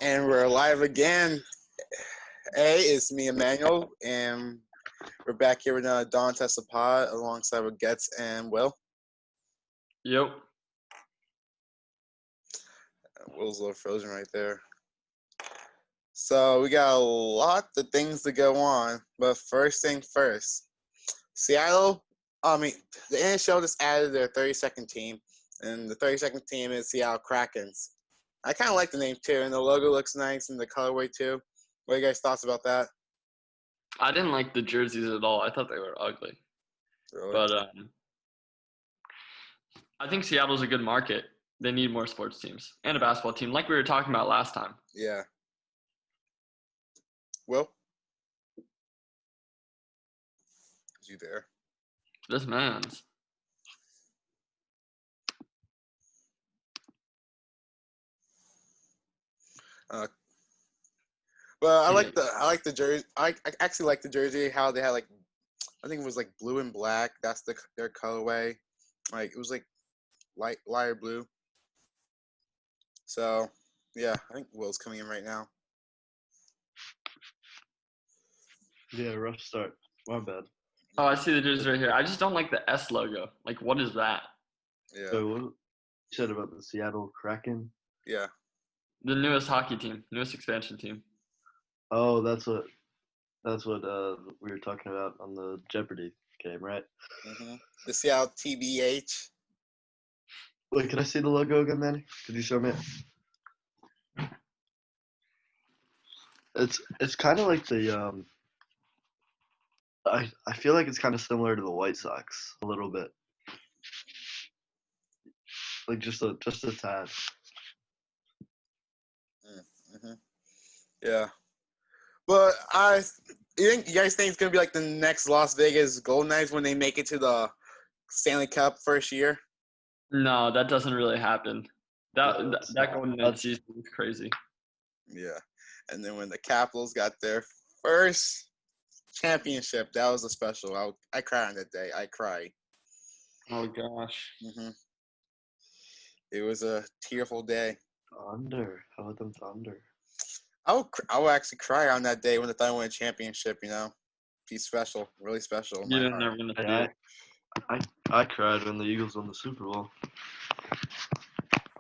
And we're live again. Hey, it's me, Emmanuel, and we're back here with Don Tessapod alongside with Getz and Will. Yep. Will's a little frozen right there. So we got a lot of things to go on, but first thing first, the NHL just added their 32nd team, and the 32nd team is Seattle Krakens. I kind of like the name too, and the logo looks nice, and the colorway too. What are you guys' thoughts about that? I didn't like the jerseys at all. I thought they were ugly. Really? But I think Seattle's a good market. They need more sports teams and a basketball team, like we were talking about last time. Yeah. Will? Is you there? This man's. Well, I like the jersey. I actually like the jersey. How they had I think it was blue and black. That's their colorway. It was lighter blue. So yeah, I think Will's coming in right now. Yeah, rough start. My bad. Oh, I see the jersey right here. I just don't like the S logo. What is that? Yeah. So what you said about the Seattle Kraken? Yeah. The newest hockey team, newest expansion team. Oh, that's what we were talking about on the Jeopardy game, right? Mm-hmm. The Seattle TBH. Wait, can I see the logo again, Manny? Could you show me it? It's kind of like the I feel like it's kind of similar to the White Sox a little bit, like just a tad. Mm-hmm. Yeah, but you guys think it's gonna be like the next Las Vegas Golden Knights when they make it to the Stanley Cup first year? No, that doesn't really happen. That not. Golden Knights season was crazy. Yeah, and then when the Capitals got their first championship, that was a special. I cried on that day. I cried. Oh gosh. Mm-hmm. It was a tearful day. Thunder. How about them Thunder? I would actually cry on that day when the Thunder won a championship. Be special, really special. You didn't never gonna see it. I cried when the Eagles won the Super Bowl.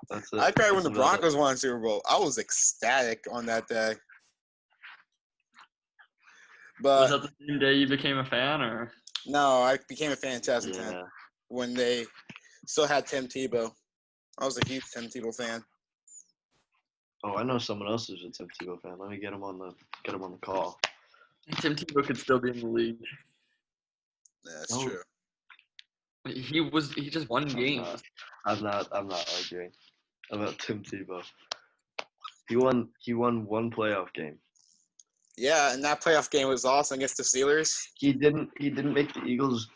That's it. I cried when the Broncos won the Super Bowl. I was ecstatic on that day. But was that the same day you became a fan, or? No, I became a fan in 2010 when they still had Tim Tebow. I was a huge Tim Tebow fan. Oh, I know someone else who's a Tim Tebow fan. Let me get him on the call. Tim Tebow could still be in the league. Yeah, that's true. He just won games. I'm not arguing about Tim Tebow. He won one playoff game. Yeah, and that playoff game was awesome against the Steelers. He didn't make the Eagles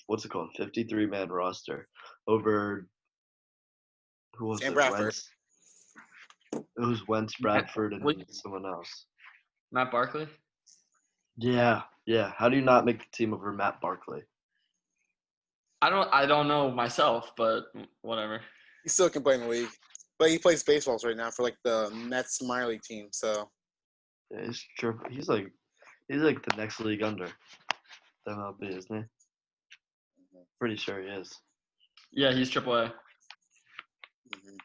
what's it called? 53-man roster over who was Sam it? Bradford. Wentz. It was Wentz, Bradford, and someone else. Matt Barkley? Yeah. How do you not make the team over Matt Barkley? I don't know myself, but whatever. He still can play in the league, but he plays baseballs right now for the Mets minor league team. So yeah, he's true. He's like the next league under the MLB, isn't he? Pretty sure he is. Yeah, he's AAA. Mm-hmm.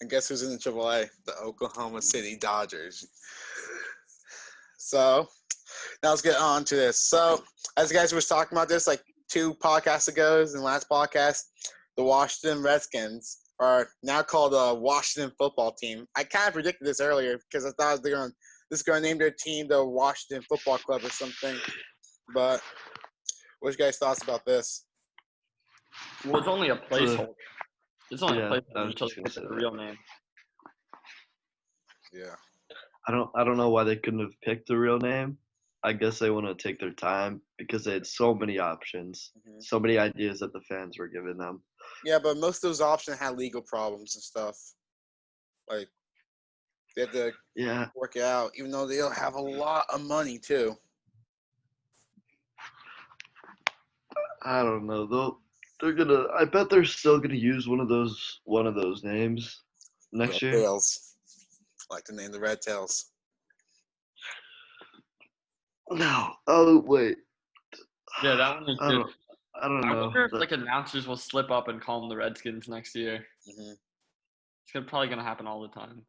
And guess who's in the AAA? The Oklahoma City Dodgers. So now let's get on to this. So as you guys were talking about this 2 podcasts ago, in the last podcast, the Washington Redskins are now called the Washington Football Team. I kind of predicted this earlier because I thought they were going to name their team the Washington Football Club or something. But what's your guys' thoughts about this? Well, it's only a placeholder. It's only a placeholder until they get the real name. Yeah. I don't know why they couldn't have picked the real name. I guess they want to take their time because they had so many options, so many ideas that the fans were giving them. Yeah, but most of those options had legal problems and stuff. They had to work it out, even though they'll have a lot of money too. I don't know though. I bet they're still gonna use one of those names. next year? Tails. I like to name the Red Tails. No. Oh wait. Yeah, that one is good. I don't I know. wonder if announcers will slip up and call them the Redskins next year. Mm-hmm. It's probably gonna happen all the time.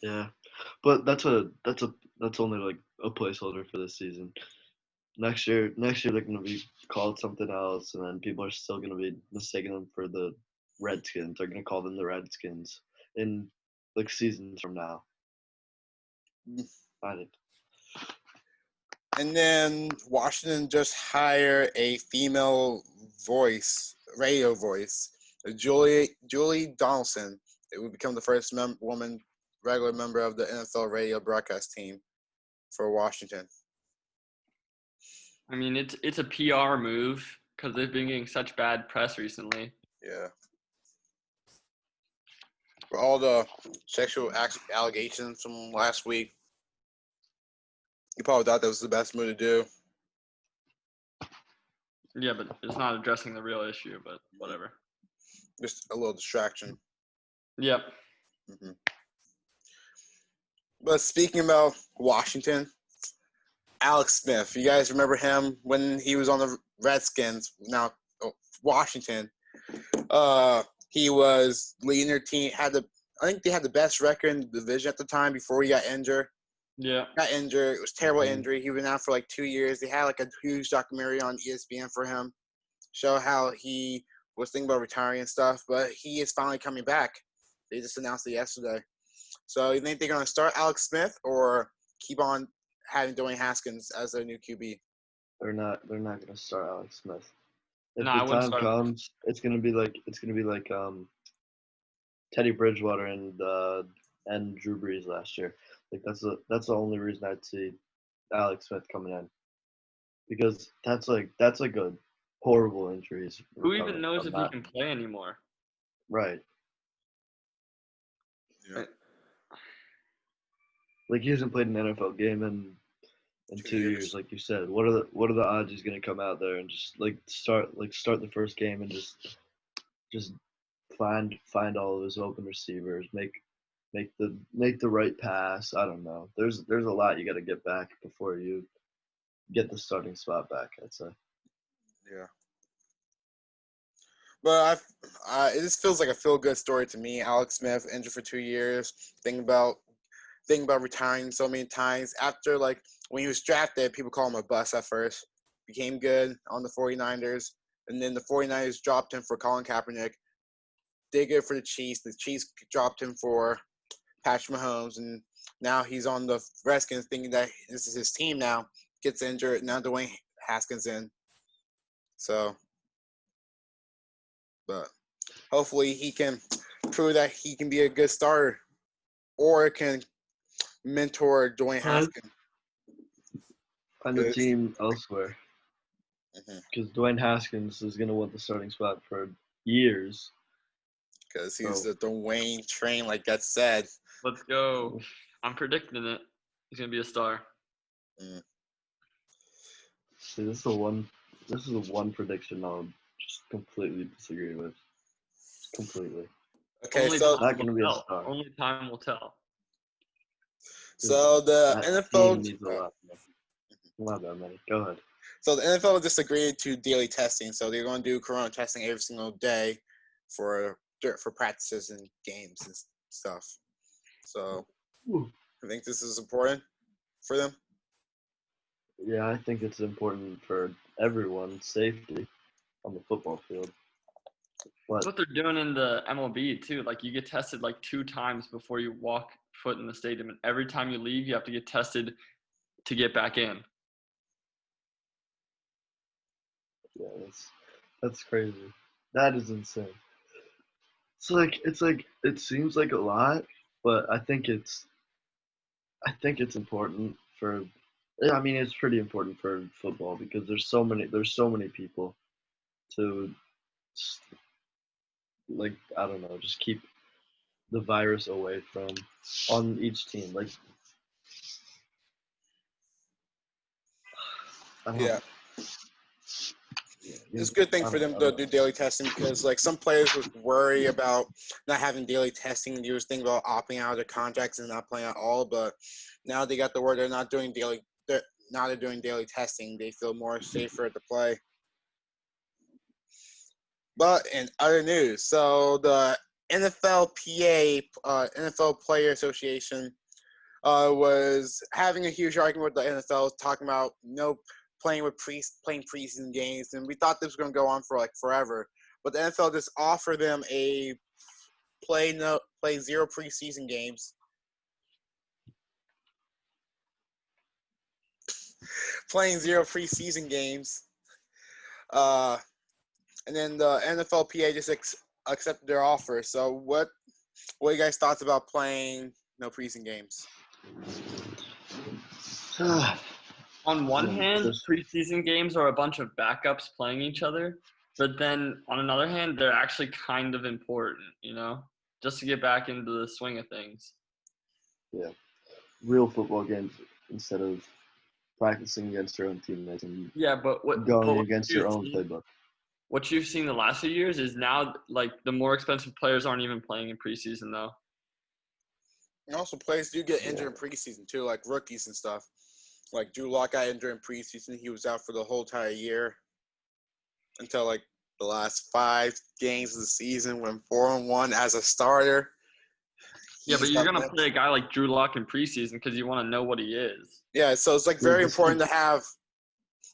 Yeah, but that's only like a placeholder for this season. Next year they're gonna be called something else, and then people are still gonna be mistaking them for the Redskins. They're gonna call them the Redskins in like seasons from now. I think. And then Washington just hired a female radio voice, Julie Donaldson. It would become the first woman regular member of the NFL radio broadcast team for Washington. I mean, it's a PR move because they've been getting such bad press recently. Yeah. For all the sexual allegations from last week, you probably thought that was the best move to do. Yeah, but it's not addressing the real issue, but whatever. Just a little distraction. Yep. Mm-hmm. But speaking about Washington, Alex Smith, you guys remember him when he was on the Redskins, now Washington. He was leading their team, I think they had the best record in the division at the time before he got injured. Yeah. Got injured. It was a terrible injury. He was out for like 2 years. They had like a huge documentary on ESPN for him, show how he was thinking about retiring and stuff, but he is finally coming back. They just announced it yesterday. So you think they're going to start Alex Smith or keep on having Dwayne Haskins as their new QB? They're not going to start Alex Smith. If No, I the wouldn't time start comes, it's gonna be like Teddy Bridgewater and Drew Brees last year. Like that's the only reason I'd see Alex Smith coming in, because that's like a horrible injuries. Who even knows if he can play anymore? Right. Yeah. Like he hasn't played an NFL game in 2 years, like you said. What are the odds he's gonna come out there and just start the first game and just find all of his open receivers, make the right pass. I don't know. There's a lot you got to get back before you get the starting spot back, I'd say. Yeah. But it just feels like a feel-good story to me. Alex Smith, injured for 2 years, thinking about retiring so many times. After, like, when he was drafted, people call him a bust at first. Became good on the 49ers. And then the 49ers dropped him for Colin Kaepernick. Did good for the Chiefs. The Chiefs dropped him for Patrick Mahomes. And now he's on the Redskins thinking that this is his team now. Gets injured. Now Dwayne Haskins in. So, but hopefully he can prove that he can be a good starter or can mentor Dwayne Haskins. Find a team elsewhere. Because Dwayne Haskins is going to want the starting spot for years. Because he's the Dwayne train, like that said. Let's go. I'm predicting it. He's going to be a star. See, this is the one prediction I'll just completely disagree with. Just completely. Okay, only so not going to be a star. Only time will tell. So the NFL needs a lot. Not that many. Go ahead. So the NFL just agreed to daily testing. So they're going to do corona testing every single day for practices and games and stuff. So I think this is important for them. Yeah, I think it's important for everyone's safety on the football field. That's what they're doing in the MLB too. Like you get tested like 2 times before you walk foot in the stadium, and every time you leave, you have to get tested to get back in. Yeah, that's crazy. That is insane. It seems like a lot, but I think it's important for. I mean, it's pretty important for football because there's so many people to, like, I don't know, just keep the virus away from on each team. Like, Yeah. it's a good thing for them to do daily testing because, like, some players would worry about not having daily testing. You was thinking about opting out of their contracts and not playing at all. But now they got the word they're not doing daily. Now they're doing daily testing. They feel more safer to play. But in other news, so the NFLPA, NFL Player Association, was having a huge argument with the NFL, talking about playing preseason games, and we thought this was going to go on for like forever. But the NFL just offered them a play zero preseason games, playing zero preseason games, and then the NFLPA just accepted their offer. So what are you guys' thoughts about playing no preseason games? On one hand, preseason games are a bunch of backups playing each other, but then on another hand, they're actually kind of important, just to get back into the swing of things. Yeah, real football games instead of practicing against your own teammates and going against your own playbook. What you've seen the last few years is now, like, the more expensive players aren't even playing in preseason, though. And also, players do get injured in preseason, too, like rookies and stuff. Like, Drew Lock got injured in preseason. He was out for the whole entire year until, like, the last 5 games of the season, went 4-1 as a starter. Yeah, but you're going to play a guy like Drew Lock in preseason because you want to know what he is. Yeah, so it's, like, very important to have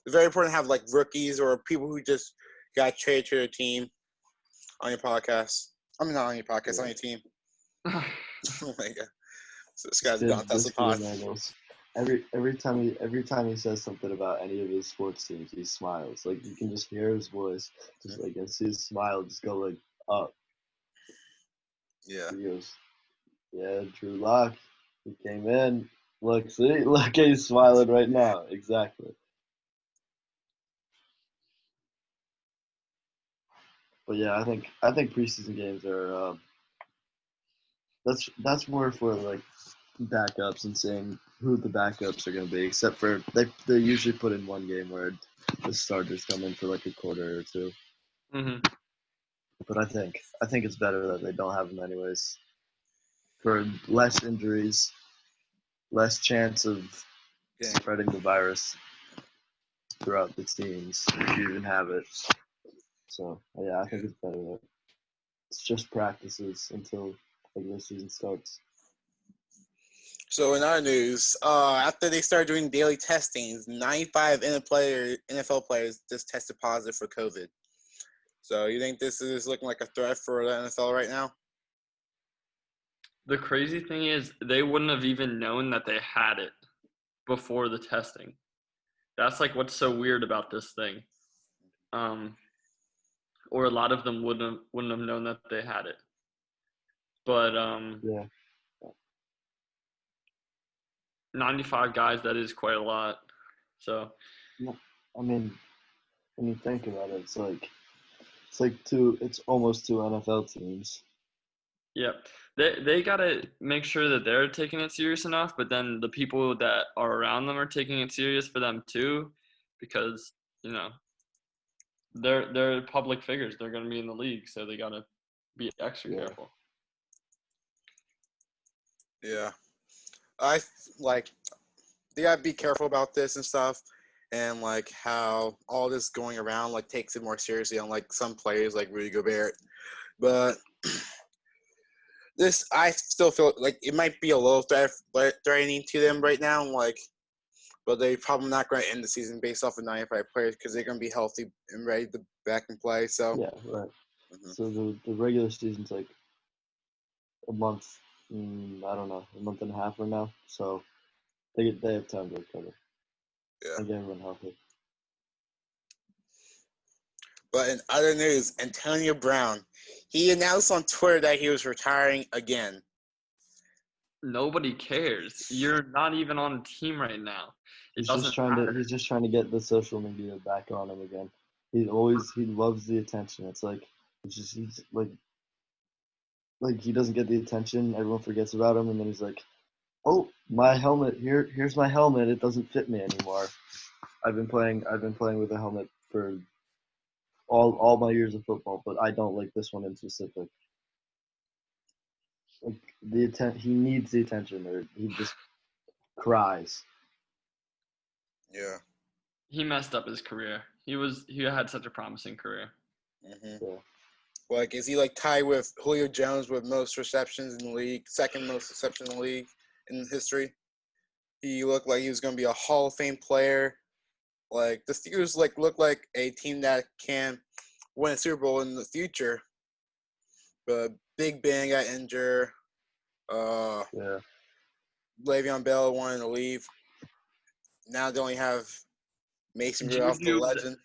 like, rookies or people who just got traded to their team on your podcast. I mean, not on your podcast, on your team. Oh, my God. So this guy's gone. That's the pod. Every time he says something about any of his sports teams, he smiles. Like, you can just hear his voice, just like, and see his smile just go like up. Yeah. He goes, "Yeah, Drew Lock, he came in. Look, he's smiling right now. Exactly." But yeah, I think preseason games are that's more for like backups and seeing who the backups are going to be. Except for they usually put in one game where the starters come in for like a quarter or two. Mm-hmm. But I think it's better that they don't have them anyways. For less injuries, less chance of spreading the virus throughout the teams if you even have it. So yeah, I think it's better that it's just practices until regular season starts. So in our news, after they started doing daily testings, 95 NFL players just tested positive for COVID. So you think this is looking like a threat for the NFL right now? The crazy thing is they wouldn't have even known that they had it before the testing. That's like what's so weird about this thing. Or a lot of them wouldn't have known that they had it. But 95 guys, that is quite a lot. So I mean, when you think about it, it's almost 2 NFL teams. Yep. They gotta make sure that they're taking it serious enough, but then the people that are around them are taking it serious for them too, because they're public figures. They're gonna be in the league, so they gotta be extra careful. Yeah, they gotta be careful about this and stuff, and like how all this going around like takes it more seriously on like some players like Rudy Gobert, but. This, I still feel like it might be a little threatening to them right now, but they're probably not going to end the season based off of 95 players because they're going to be healthy and ready to back and play. So yeah, right. Mm-hmm. So the regular season's like a month, I don't know, a month and a half from now. So they have time to recover. Yeah. And get everyone healthy. But in other news, Antonio Brown, he announced on Twitter that he was retiring again. Nobody cares. You're not even on a team right now. He's just trying to get the social media back on him again. He loves the attention. It's like he's like he doesn't get the attention. Everyone forgets about him, and then he's like, "Oh, my helmet! Here's my helmet. It doesn't fit me anymore. I've been playing with a helmet for all my years of football, but I don't like this one in specific. Like he needs the attention, or he just cries. Yeah. He messed up his career. He had such a promising career. Mm-hmm. Yeah. Like, is he like tied with Julio Jones with most receptions in the league, second most receptions in the league in history? He looked like he was going to be a Hall of Fame player. Like, the Steelers look like a team that can win a Super Bowl in the future. But Big Ben got injured. Yeah. Le'Veon Bell wanted to leave. Now they only have Mason Rudolph, the legend.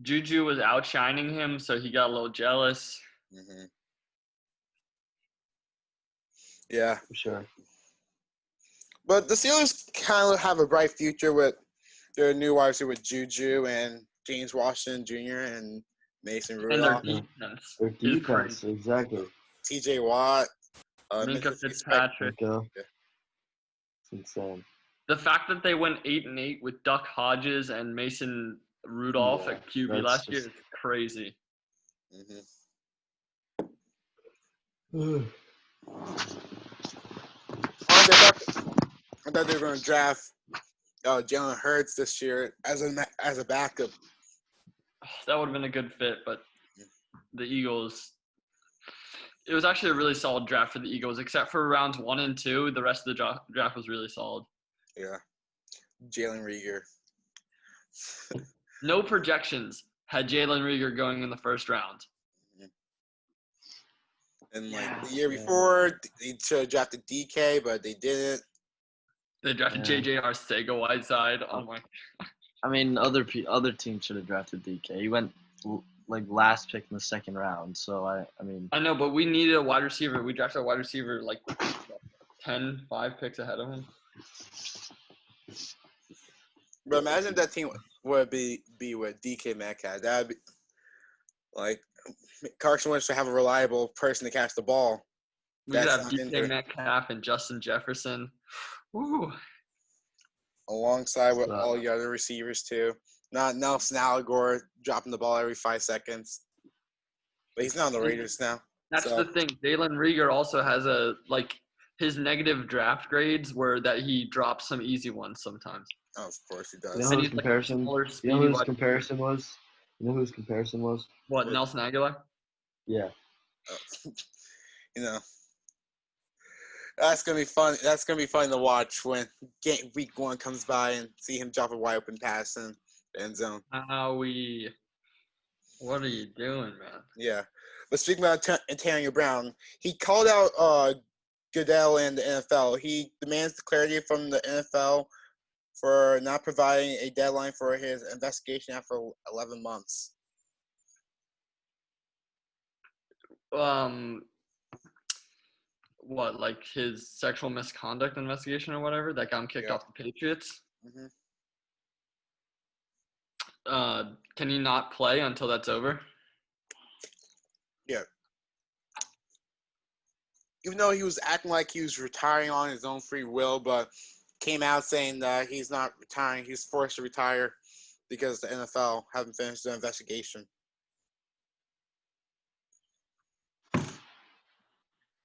Juju was outshining him, so he got a little jealous. Mm-hmm. Yeah. For sure. But the Steelers kind of have a bright future with their new wide receiver with Juju and James Washington Jr. and Mason Rudolph. And their defense, exactly. T.J. Watt. Minka Fitzpatrick. Yeah. It's insane. The fact that they went 8-8 with Duck Hodges and Mason Rudolph at QB last year is crazy. Mm-hmm. I thought they were going to draft Jalen Hurts this year as a backup. That would have been a good fit, but the Eagles. It was actually a really solid draft for the Eagles, except for rounds 1 and 2. The rest of the draft was really solid. Yeah. Jalen Reagor. No projections had Jalen Reagor going in the first round. And the year before, they should have drafted DK, but they didn't. They drafted J.J. Arcega-Whiteside. Oh my! I mean, other teams should have drafted DK. He went last pick in the second round. So I mean. I know, but we needed a wide receiver. We drafted a wide receiver 5 picks ahead of him. But imagine that team would be with DK Metcalf. That'd be like Carson Wentz to have a reliable person to catch the ball. We could have DK Metcalf and Justin Jefferson. Woo. Alongside with all the other receivers too. Not Nelson Allegor dropping the ball every 5 seconds. But he's not on the Raiders now. That's the thing. Jalen Reagor also has his negative draft grades were that he drops some easy ones sometimes. Oh, of course he does. You know whose comparison? You know whose comparison was? What, Nelson Aguilar? Yeah. That's gonna be fun. That's gonna be fun to watch when week 1 comes by and see him drop a wide open pass in the end zone. What are you doing, man? Yeah, but speaking about Antonio Brown, he called out Goodell and the NFL. He demands clarity from the NFL for not providing a deadline for his investigation after 11 months. What, like his sexual misconduct investigation or whatever that got him kicked off the Patriots? Mm-hmm. Can he not play until that's over? Yeah. Even though he was acting like he was retiring on his own free will, but came out saying that he's not retiring. He's forced to retire because the NFL haven't finished the investigation.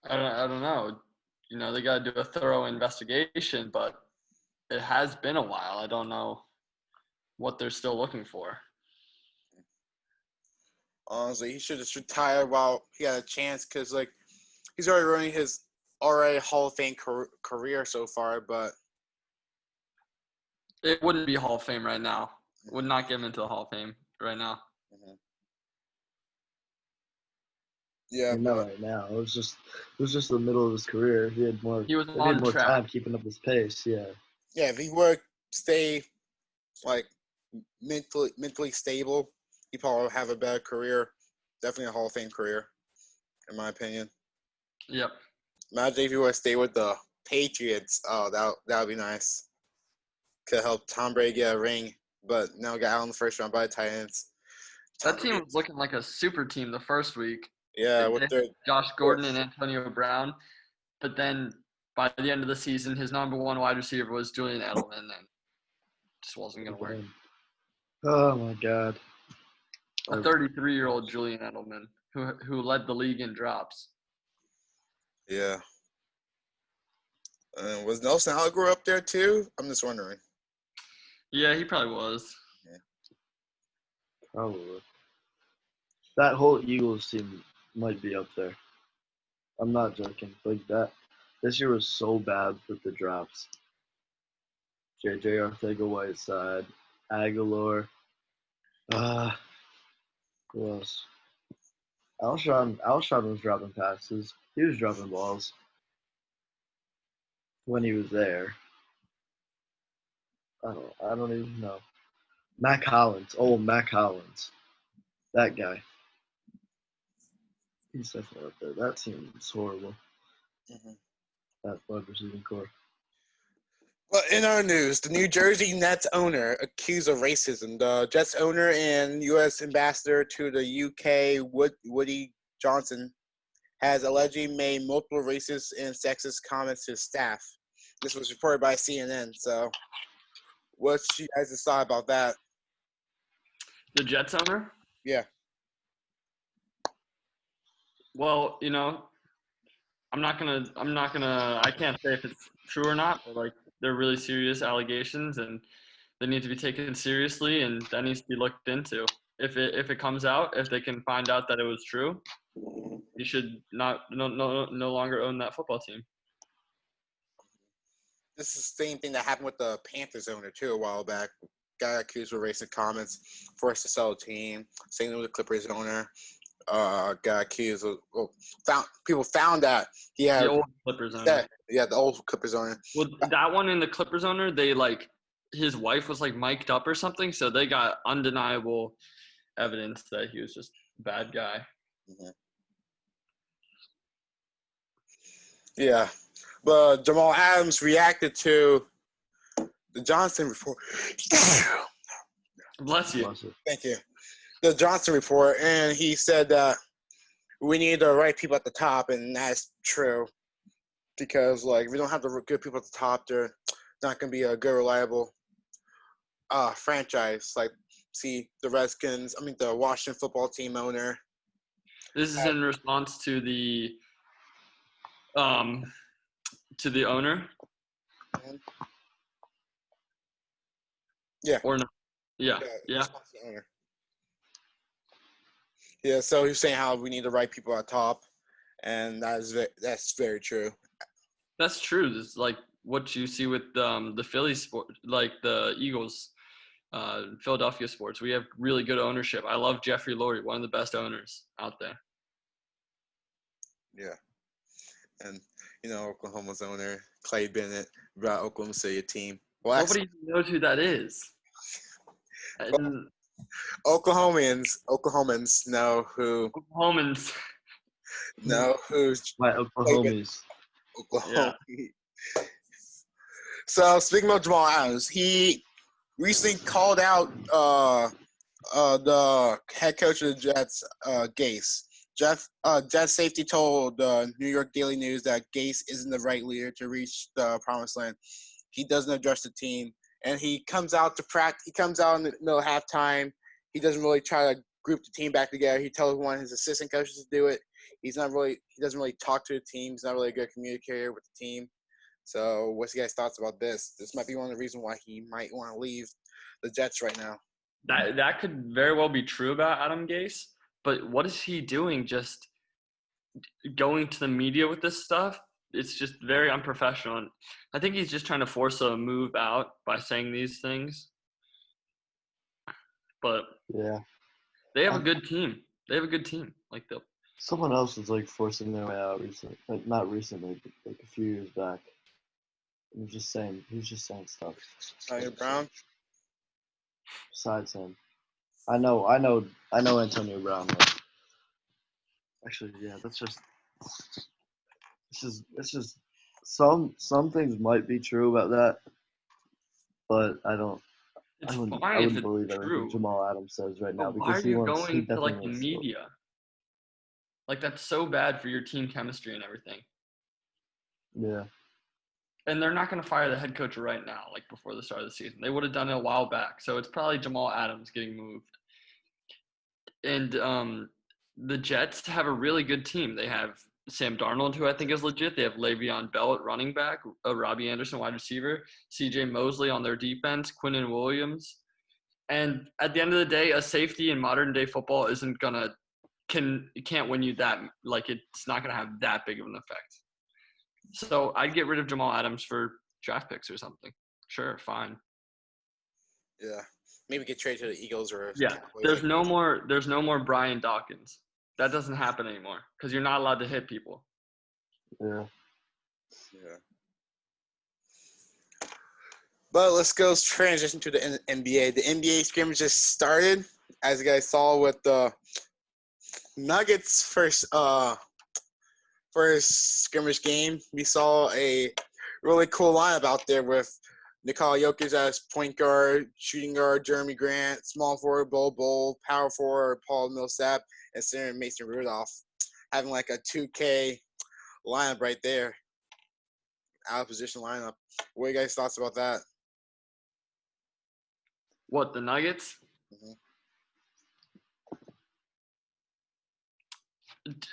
I don't know. They got to do a thorough investigation, but it has been a while. I don't know what they're still looking for. Honestly, he should just retire while he had a chance because, he's already running his Hall of Fame career so far, but it wouldn't be Hall of Fame right now. Would not get him into the Hall of Fame right now. Mm-hmm. Yeah, not right now. It was just the middle of his career. He had more time keeping up his pace. Yeah. Yeah, if he were to stay mentally stable, he probably would have a better career. Definitely a Hall of Fame career, in my opinion. Yep. Imagine if you were to stay with the Patriots. Oh, that would be nice. Could help Tom Brady get a ring, but now got out in the first round by the Titans. That team was looking like a super team the first week. Yeah, with their Josh Gordon and Antonio Brown. But then by the end of the season, his number 1 wide receiver was Julian Edelman, and just wasn't going to work. Oh, my God. A 33-year-old Julian Edelman who led the league in drops. Yeah. Was Nelson Alger up there too? I'm just wondering. Yeah, he probably was. Yeah. Probably. That whole Eagles team might be up there. I'm not joking. Like that, this year was so bad with the drops. JJ Arcega-Whiteside, Aguilar. Who else? Alshon was dropping passes. He was dropping balls when he was there. I don't even know. Mac Hollins. Oh, Mac Hollins. That guy. He's definitely up there. That team is horrible. Mm-hmm. That wide receiving core. Well, in our news, the New Jersey Nets owner accused of racism. The Jets owner and U.S. ambassador to the U.K., Woody Johnson, has allegedly made multiple racist and sexist comments to his staff. This was reported by CNN. So, what's you guys' thought about that? The Jets owner? Yeah. Well, I can't say if it's true or not, but like they're really serious allegations and they need to be taken seriously and that needs to be looked into. If it comes out, if they can find out that it was true, you should no longer own that football team. This is the same thing that happened with the Panthers owner too a while back. Guy accused of racist comments, forced to sell a team. Same thing with the Clippers owner. Got accused of people found that he had the old Clippers owner. Yeah, the old Clippers owner. Well, that one in the Clippers owner, they his wife was mic'd up or something, so they got undeniable evidence that he was just a bad guy. Mm-hmm. Yeah, but Jamal Adams reacted to the Johnson report. Bless you. Thank you. The Johnson report, and he said that we need the right people at the top, and that's true. Because if we don't have the good people at the top, they're not going to be a good, reliable franchise. See the the Washington football team owner. This is in response to the owner. Yeah. Or no? Yeah. Yeah. So he's saying how we need the right people at top, and that's very true. That's true. It's like what you see with the Phillies sport, like the Eagles, Philadelphia sports. We have really good ownership. I love Jeffrey Lurie, one of the best owners out there. Yeah. And, Oklahoma's owner, Clay Bennett, brought Oklahoma City a team. Well, nobody even knows who that is. Oklahomans know who. Oklahomans. Know who's. My Oklahomies. Oklahoma. Yeah. So, speaking of Jamal Adams, he recently called out the head coach of the Jets, Gase. Jets safety told the New York Daily News that Gase isn't the right leader to reach the promised land. He doesn't address the team, and he comes out to practice. He comes out in the middle of halftime. He doesn't really try to group the team back together. He tells one of his assistant coaches to do it. He doesn't really talk to the team. He's not really a good communicator with the team. So, what's your guys' thoughts about this? This might be one of the reasons why he might want to leave the Jets right now. That could very well be true about Adam Gase, but what is he doing? Just going to the media with this stuff? It's just very unprofessional. I think he's just trying to force a move out by saying these things. But yeah, they have a good team. Someone else was forcing their way out recently, not recently, but a few years back. He was just saying stuff. Antonio Brown. Besides him, I know Antonio Brown. Actually, yeah, that's just. This is some things might be true about that, but I wouldn't believe everything Jamal Adams says right now because he wants. Why are you going to the media? That's so bad for your team chemistry and everything. Yeah. And they're not going to fire the head coach right now, before the start of the season. They would have done it a while back. So it's probably Jamal Adams getting moved. And the Jets have a really good team. They have Sam Darnold, who I think is legit. They have Le'Veon Bell at running back, Robbie Anderson, wide receiver, C.J. Mosley on their defense, Quinnen Williams. And at the end of the day, a safety in modern day football can't win you that. Like, it's not gonna have that big of an effect. So I'd get rid of Jamal Adams for draft picks or something. Sure, fine. Yeah, maybe get traded to the Eagles or Yeah. There's no more Brian Dawkins. That doesn't happen anymore because you're not allowed to hit people. Yeah. Yeah. But let's go transition to the NBA. The NBA scrimmage just started, as you guys saw with the Nuggets first scrimmage game. We saw a really cool lineup out there with Nikola Jokic as point guard, shooting guard Jeremy Grant, small forward Bol Bol, power forward Paul Millsap, and center Mason Rudolph, having like a 2K lineup right there, out of position lineup. What are you guys' thoughts about that? What, the Nuggets?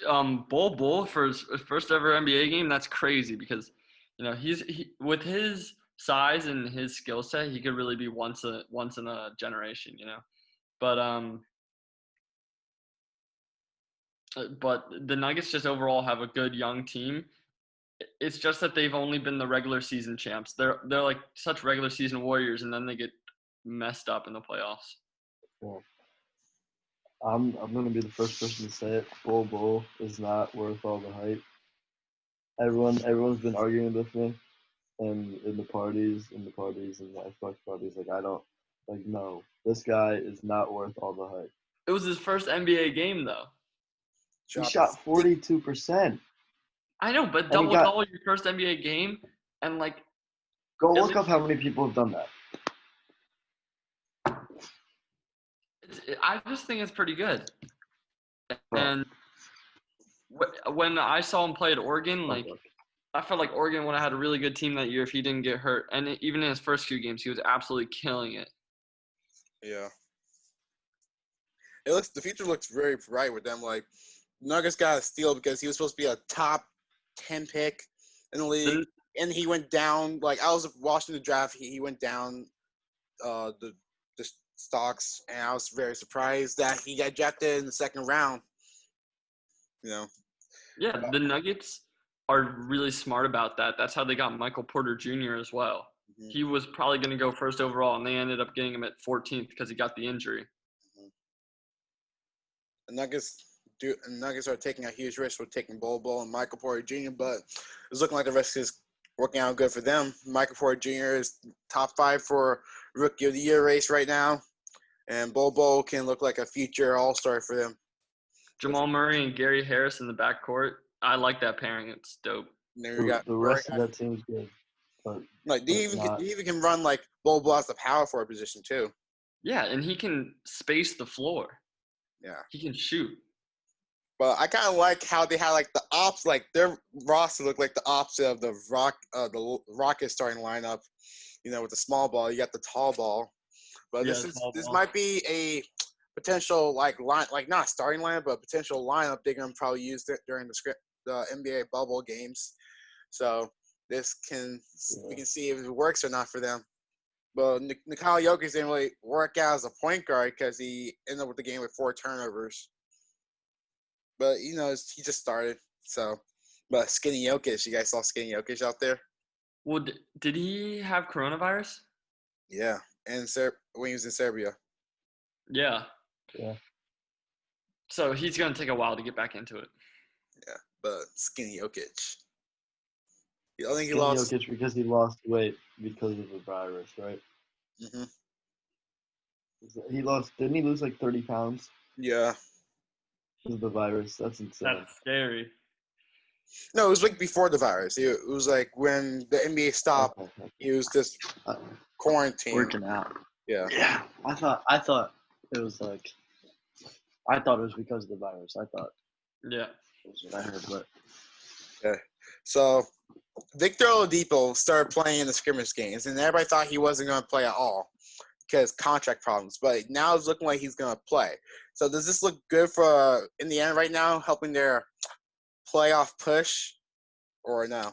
Bol Bol for his first ever NBA game, that's crazy because, he with his size and his skill set, he could really be once in a generation, But the Nuggets just overall have a good young team. It's just that they've only been the regular season champs. They're like such regular season warriors, and then they get messed up in the playoffs. Yeah. I'm gonna be the first person to say it. Bol Bol is not worth all the hype. Everyone's been arguing with me, and in the parties and the Xbox parties, no, this guy is not worth all the hype. It was his first NBA game though. He shot 42%. I know, but double your first NBA game and go look up how many people have done that. I just think it's pretty good. And when I saw him play at Oregon, I felt like Oregon would have had a really good team that year if he didn't get hurt. And even in his first few games, he was absolutely killing it. Yeah. The future looks very bright with them. Like, Nuggets got a steal because he was supposed to be a top 10 pick in the league. And he went down. Like, I was watching the draft. He went down the stocks, and I was very surprised that he got drafted in the second round. Yeah, the Nuggets are really smart about that. That's how they got Michael Porter Jr. as well. Mm-hmm. He was probably going to go first overall, and they ended up getting him at 14th because he got the injury. Mm-hmm. The Nuggets are taking a huge risk with taking Bol Bol and Michael Porter Jr., but it's looking like the risk is working out good for them. Michael Porter Jr. is top 5 for Rookie of the Year race right now, and Bol Bol can look like a future All-Star for them. Jamal Murray and Gary Harris in the backcourt. I like that pairing. It's dope. The rest of that team's good. But they even can run like Bol Bol as the power forward position too. Yeah, and he can space the floor. Yeah. He can shoot. But I kind of like how they had like the ops, like their roster looked like the opposite of the Rockets starting lineup. With the small ball, you got the tall ball. But this might be a potential not starting lineup, but potential lineup they're gonna probably use during the NBA bubble games. So we can see if it works or not for them. But Nikola Jokic didn't really work out as a point guard because he ended up with the game with 4 turnovers. But he just started. So, but Skinny Jokic, you guys saw Skinny Jokic out there? Well, did he have coronavirus? Yeah, and when he was in Serbia. Yeah. Yeah. So he's gonna take a while to get back into it. Yeah, but Skinny Jokic. I think he lost Jokic because he lost weight because of the virus, right? Mhm. Didn't he lose like 30 pounds? Yeah. Because of the virus. That's insane. That's scary. No, it was like before the virus. It was like when the NBA stopped. Okay. He was just quarantined. Working out. Yeah. Yeah. I thought it was like. I thought it was because of the virus. Yeah. That's what I heard, but. Okay. So, Victor Oladipo started playing in the scrimmage games, and everybody thought he wasn't going to play at all because contract problems. But now it's looking like he's going to play. So does this look good for Indiana right now, helping their playoff push, or no?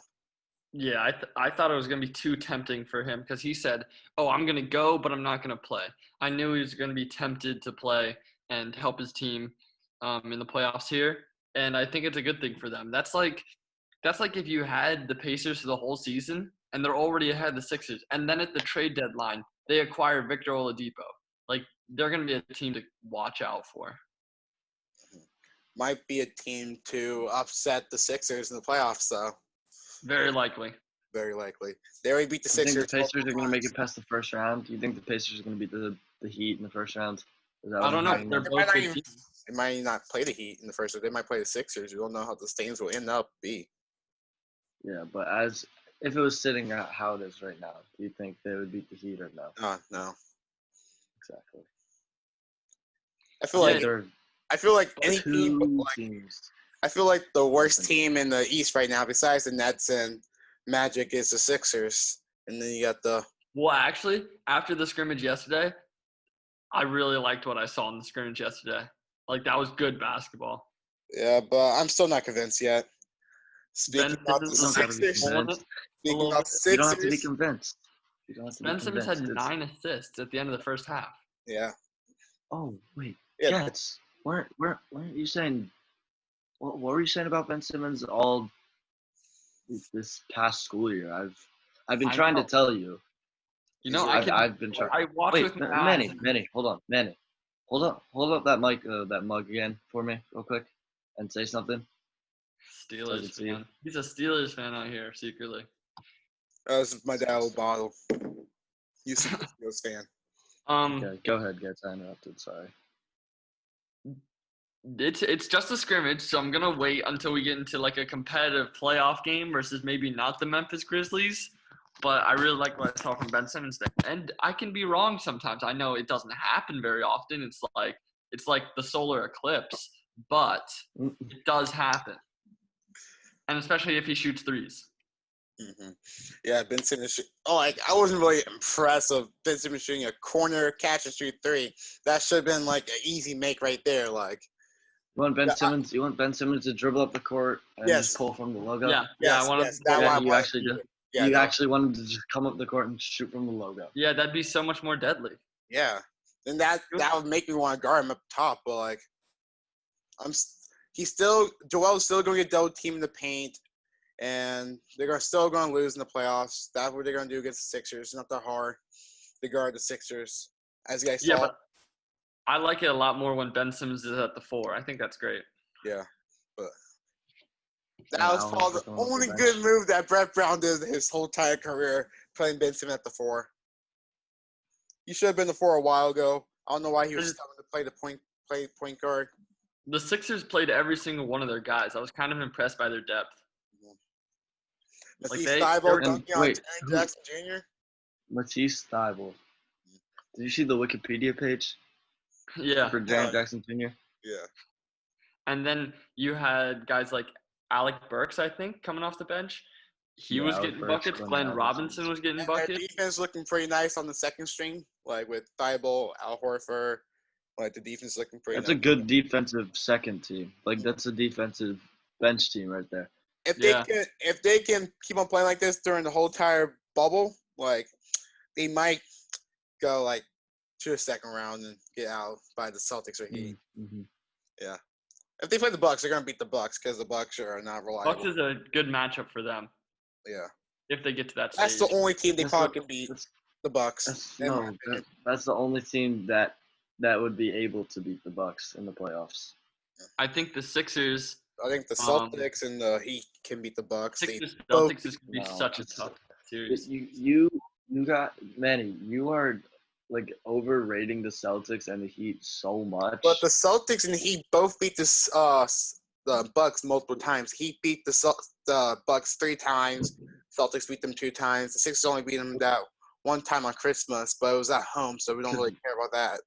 Yeah, I thought it was going to be too tempting for him because he said, "Oh, I'm going to go, but I'm not going to play." I knew he was going to be tempted to play and help his team in the playoffs here, and I think it's a good thing for them. That's like if you had the Pacers for the whole season and they're already ahead of the Sixers, and then at the trade deadline they acquire Victor Oladipo. Like they're going to be a team to watch out for. Might be a team to upset the Sixers in the playoffs, though. Very likely. Very likely. They already beat the You think Sixers. the Pacers are going to make it past the first round? Do you think the Pacers are going to beat the Heat in the first round? Is that I don't know. saying? They're both good teams. They might not play the Heat in the first round. They might play the Sixers. You don't know how the standings will end up be. Yeah, but if it was sitting at how it is right now, do you think they would beat the Heat or no? No. Exactly. I feel like any team, two teams. I feel like the worst team in the East right now, besides the Nets and Magic, is the Sixers. And then you got the. Well, actually, after the scrimmage yesterday, I really liked what I saw in the scrimmage yesterday. Like, that was good basketball. Yeah, but I'm still not convinced yet. Speaking about the Sixers. You don't have to be convinced. Ben Simmons had 9 assists at the end of the first half. Yeah. Oh, wait. Yeah. Jets. Weren't you saying – what were you saying about Ben Simmons all this past school year? I've been trying to tell you. You know, I've been trying. I watch Wait, with my eyes. Manny, hold on. Manny, hold up that mic, that mug again for me real quick and say something. Steelers fan. He's a Steelers fan out here secretly. This is my dad will bottle. He's a Steelers fan. Okay, go ahead, guys. I interrupted. Sorry. It's just a scrimmage, so I'm gonna wait until we get into like a competitive playoff game versus maybe not the Memphis Grizzlies. But I really like what I saw from Ben Simmons there, and I can be wrong sometimes. I know it doesn't happen very often. It's like the solar eclipse, but it does happen, and especially if he shoots threes. Mm-hmm. Yeah, Ben Simmons. I wasn't really impressed with Ben Simmons shooting a corner catch and shoot three. That should have been like an easy make right there. Like, you want Ben Simmons to dribble up the court and just pull from the logo? Yeah. You actually wanted to just come up the court and shoot from the logo. Yeah, that'd be so much more deadly. Yeah, then that would make me want to guard him up top. But like, Joel's still going to get double team in the paint, and they're still going to lose in the playoffs. That's what they're going to do against the Sixers. It's not that hard to guard the Sixers, as you guys saw. Yeah, but I like it a lot more when Ben Simmons is at the 4. I think that's great. Yeah, but. That was probably the only good move that Brett Brown did his whole entire career, playing Ben Simmons at the 4. He should have been the 4 a while ago. I don't know why he was starting to play the point guard. The Sixers played every single one of their guys. I was kind of impressed by their depth. Matisse Thybulle dunking on Jaren Jackson Jr. Matisse Thybulle. Did you see the Wikipedia page? Yeah. For Jaren Jackson Jr.? Yeah. And then you had guys like Alec Burks, I think, coming off the bench. He was getting buckets. Glenn Robinson was getting buckets. Their defense looking pretty nice on the second string, like with Thybulle, Al Horford. Like the defense looking pretty. That's a good defensive second team. Like that's a defensive bench team right there. If they can keep on playing like this during the whole entire bubble, like they might go like to the second round and get out by the Celtics or Heat. Mm-hmm. Yeah. If they play the Bucks, they're gonna beat the Bucks because the Bucks are not reliable. Bucks is a good matchup for them. Yeah. If they get to that stage. That's the only team they probably can beat. The Bucks. That's the only team that would be able to beat the Bucks in the playoffs. I think the Sixers. I think the Celtics and the Heat can beat the Bucks. Celtics is gonna be such a tough series. You got Manny. You are like overrating the Celtics and the Heat so much. But the Celtics and the Heat both beat the Bucks multiple times. Heat beat the Bucks 3 times. Celtics beat them 2 times. The Sixers only beat them that one time on Christmas, but it was at home, so we don't really care about that.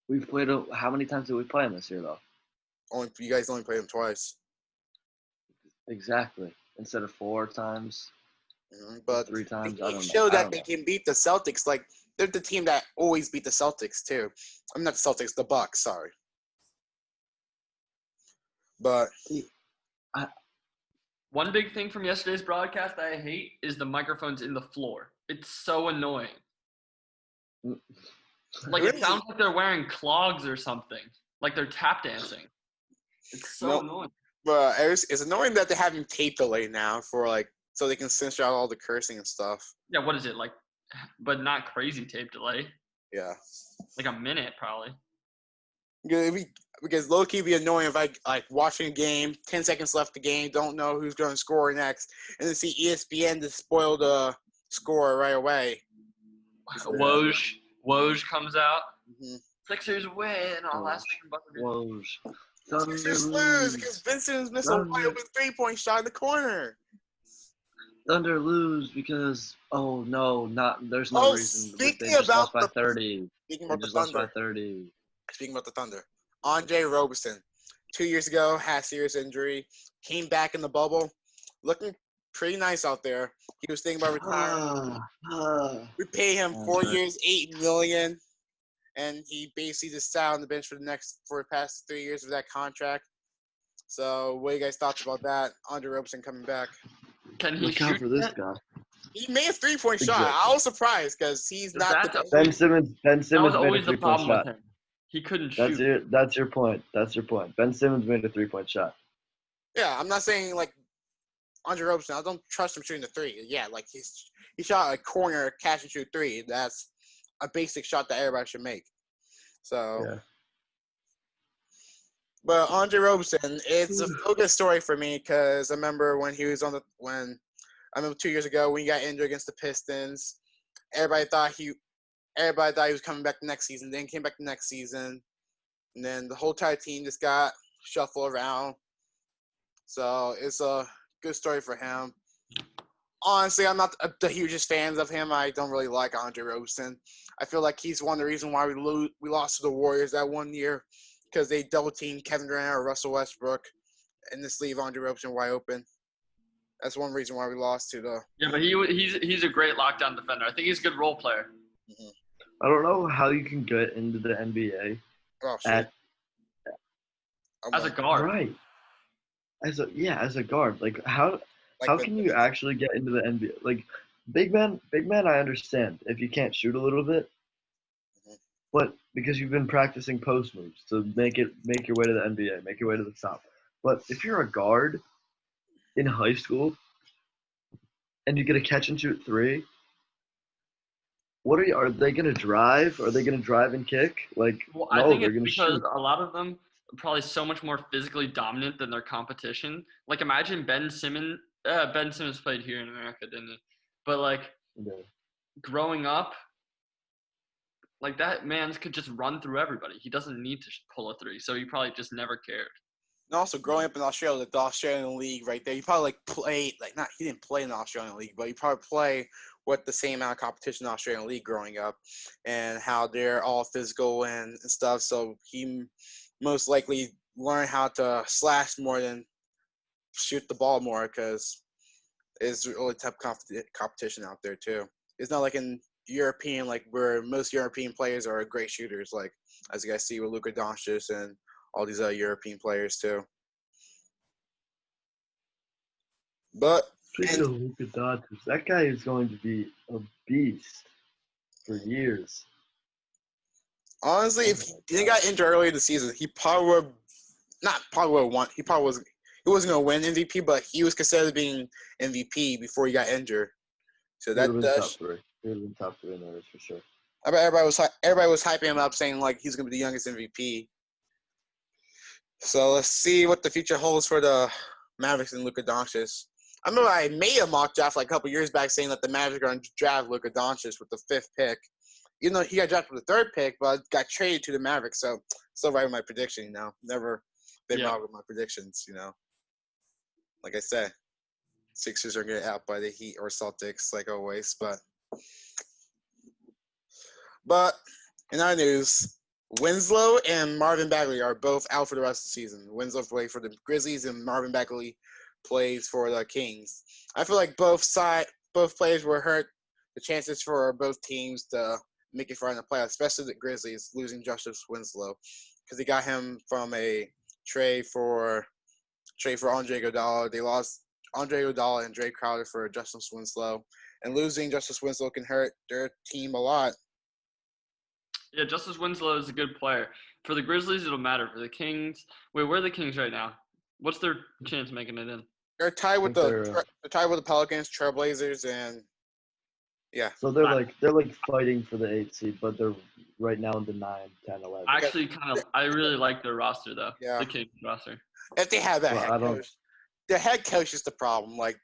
We've played. How many times did we play them this year, though? You guys only played them twice. Exactly. Instead of 4 times. But 3 times. They showed that they can beat the Celtics. Like they're the team that always beat the Celtics too. I'm not the Celtics, the Bucks. Sorry, but one big thing from yesterday's broadcast that I hate is the microphones in the floor. It's so annoying. Like it sounds like they're wearing clogs or something. Like they're tap dancing. It's so annoying. But it's annoying that they're having tape delay now for so they can censor out all the cursing and stuff. Yeah, what is it like? But not crazy tape delay. Yeah. Like a minute probably. Because low-key be annoying if I watching a game, 10 seconds left the game, don't know who's going to score next, and then see ESPN to spoil the score right away. Woj comes out. Mm-hmm. Sixers win on last second buzzer. Woj. Sixers lose because Ben Simmons missed a wide open 3-point shot in the corner. Thunder lose because there's no reason. Speaking about by 30. Speaking about the Thunder, Andre Roberson, 2 years ago had a serious injury, came back in the bubble, looking pretty nice out there. He was thinking about retiring. We pay him 4 years, $8 million, and he basically just sat on the bench for the past 3 years of that contract. So, what do you guys thought about that? Andre Roberson coming back. Can he Look shoot out for this guy? He made a 3-point shot. I was surprised because he's not the Ben Simmons. That was made always a the 3-point problem shot. with him. He couldn't shoot. That's your point. Ben Simmons made a 3-point shot. Yeah, I'm not saying Andre Roberson. I don't trust him shooting the three. Yeah, he shot a corner catch and shoot three. That's a basic shot that everybody should make. So, yeah. But Andre Roberson, it's a feel good story for me because I remember when he was 2 years ago when he got injured against the Pistons. Everybody thought he was coming back the next season. Then came back the next season, and then the whole entire team just got shuffled around. So it's a good story for him. Honestly, I'm not the hugest fans of him. I don't really like Andre Roberson. I feel like he's one of the reasons why we lost to the Warriors that one year because they double-teamed Kevin Durant or Russell Westbrook and just leave Andre Roberson wide open. That's one reason why we lost to the – Yeah, but he's a great lockdown defender. I think he's a good role player. Mm-hmm. I don't know how you can get into the NBA as a guard. Right. As a guard. How can you actually get into the NBA? Big man, I understand if you can't shoot a little bit, but because you've been practicing post moves to make your way to the NBA, make your way to the top. But if you're a guard in high school and you get a catch and shoot three, are they going to drive? Are they going to drive and kick? I think it's because shoot. A lot of them are probably so much more physically dominant than their competition. Imagine Ben Simmons. Ben Simmons played here in America, didn't he? But growing up, that man could just run through everybody. He doesn't need to pull a three, so he probably just never cared. And also, growing up in Australia, the Australian League right there, he probably played he didn't play in the Australian League, but he probably play with the same amount of competition in the Australian League growing up, and how they're all physical and stuff. So he most likely learned how to slash more than shoot the ball more because it's really tough competition out there too. It's not like in European, where most European players are great shooters, as you guys see with Luka Doncic and all these other European players too. But speaking of Luka Doncic, that guy is going to be a beast for years. Honestly, if he didn't got injured early in the season, he probably would have won. He wasn't going to win MVP, but he was considered being MVP before he got injured. So that does. He would have been top three in there, for sure. I bet everybody was hyping him up, saying he's going to be the youngest MVP. So let's see what the future holds for the Mavericks and Luka Doncic. I remember I made a mock draft a couple years back saying that the Mavericks are going to draft Luka Doncic with the 5th pick. Even though he got drafted with the 3rd pick, but got traded to the Mavericks. So still right with my prediction, Never been wrong with my predictions, Like I said, Sixers are going to get out by the Heat or Celtics like always. But in our news, Winslow and Marvin Bagley are both out for the rest of the season. Winslow plays for the Grizzlies and Marvin Bagley plays for the Kings. I feel like both players were hurt. The chances for both teams to make it far in the playoffs, especially the Grizzlies losing Justice Winslow because they got him from a trade for Andre Iguodala. They lost Andre Iguodala and Dre Crowder for Justice Winslow, and losing Justice Winslow can hurt their team a lot. Yeah, Justice Winslow is a good player. For the Grizzlies, it'll matter. For the Kings, where are the Kings right now? What's their chance making it in? They're tied with the Pelicans, Trailblazers, and yeah. So they're like fighting for the 8th seed, but they're right now in the 9, 10, 11. Actually, I really like their roster though. Yeah. The Kings roster. If they have that head coach, the head coach is the problem. Like,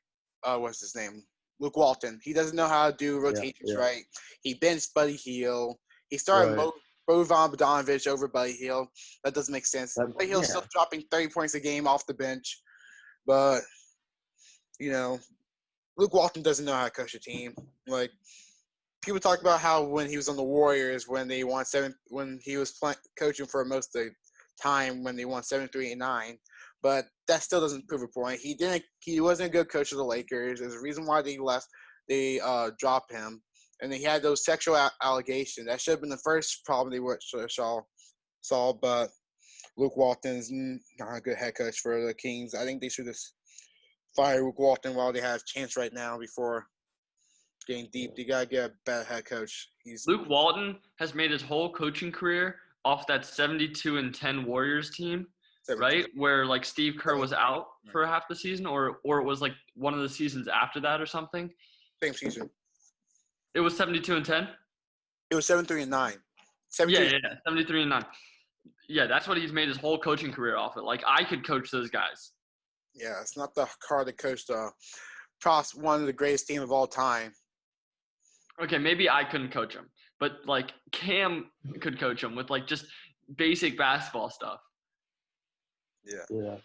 what's his name? Luke Walton. He doesn't know how to do rotations right. He benched Buddy Hield. He started Bojan Bogdanovic over Buddy Hield. That doesn't make sense. Buddy Hield's still dropping 30 points a game off the bench. But, Luke Walton doesn't know how to coach a team. Like, people talk about how when he was on the Warriors, when he was coaching for most of the time, when they won 7-3-9. But that still doesn't prove a point. He wasn't a good coach of the Lakers. There's a reason why they left. They dropped him. And he had those sexual allegations. That should have been the first problem they saw. But Luke Walton's not a good head coach for the Kings. I think they should just fire Luke Walton while they have a chance right now before getting deep. They got to get a better head coach. Luke Walton has made his whole coaching career off that 72-10 Warriors team. 17. Right, where like Steve Kerr was out for half the season, or it was like one of the seasons after that or something. Same season. It was 72-10. It was 7-3-9. 73-9. Yeah, that's what he's made his whole coaching career off it. Like I could coach those guys. Yeah, it's not the car that coached one of the greatest team of all time. Okay, maybe I couldn't coach him, but like Cam could coach him with like just basic basketball stuff. Yeah.